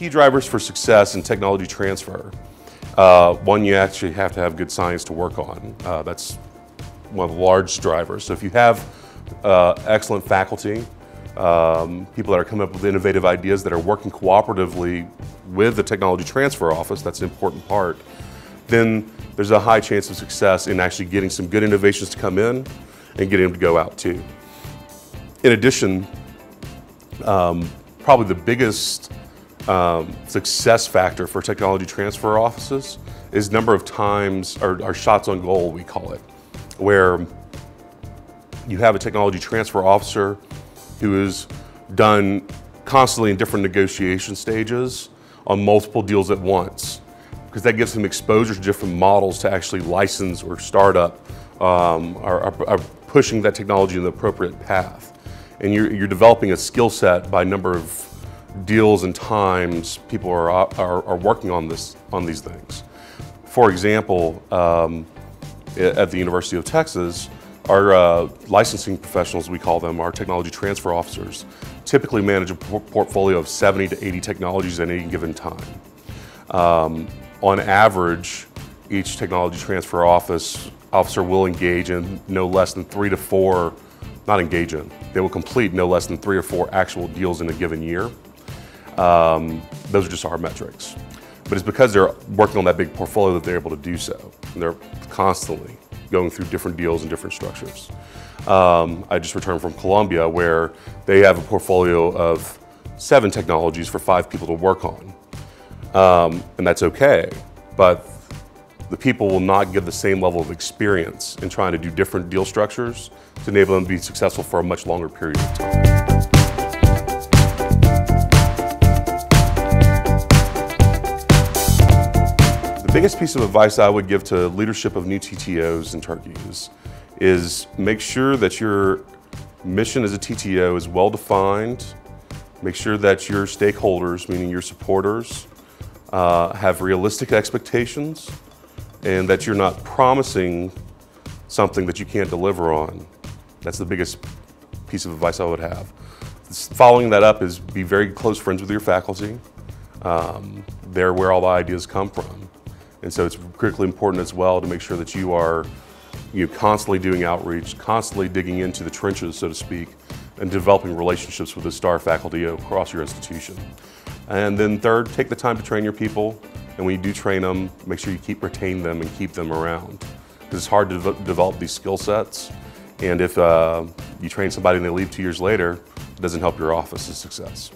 key drivers for success in technology transfer. One, you actually have to have good science to work on. That's one of the large drivers. So if you have excellent faculty, people that are coming up with innovative ideas that are working cooperatively with the technology transfer office, that's an important part, then there's a high chance of success in actually getting some good innovations to come in and getting them to go out too. In addition, probably the biggest success factor for technology transfer offices is number of times, or shots on goal, we call it, where you have a technology transfer officer who is done constantly in different negotiation stages on multiple deals at once, because that gives him exposure to different models to actually license or start up, are pushing that technology in the appropriate path. And you're developing a skill set by number of deals and times people are working on these things. For example, at the University of Texas, our licensing professionals, we call them, our technology transfer officers, typically manage a portfolio of 70 to 80 technologies at any given time. On average, each technology transfer officer will engage in no less than 3 to 4, not engage in, they will complete no less than 3 or 4 actual deals in a given year. Those are just our metrics. But it's because they're working on that big portfolio that they're able to do so. And they're constantly going through different deals and different structures. I just returned from Colombia, where they have a portfolio of 7 technologies for 5 people to work on. And that's okay, but the people will not give the same level of experience in trying to do different deal structures to enable them to be successful for a much longer period of time. The biggest piece of advice I would give to leadership of new TTOs in Turkey is make sure that your mission as a TTO is well defined. Make sure that your stakeholders, meaning your supporters, have realistic expectations, and that you're not promising something that you can't deliver on. That's the biggest piece of advice I would have. Following that up is be very close friends with your faculty. They're where all the ideas come from. And so it's critically important as well to make sure that you are constantly doing outreach, constantly digging into the trenches, so to speak, and developing relationships with the star faculty across your institution. And then third, take the time to train your people. And when you do train them, make sure you retain them and keep them around. Because it's hard to develop these skill sets. And if you train somebody and they leave 2 years later, it doesn't help your office's success.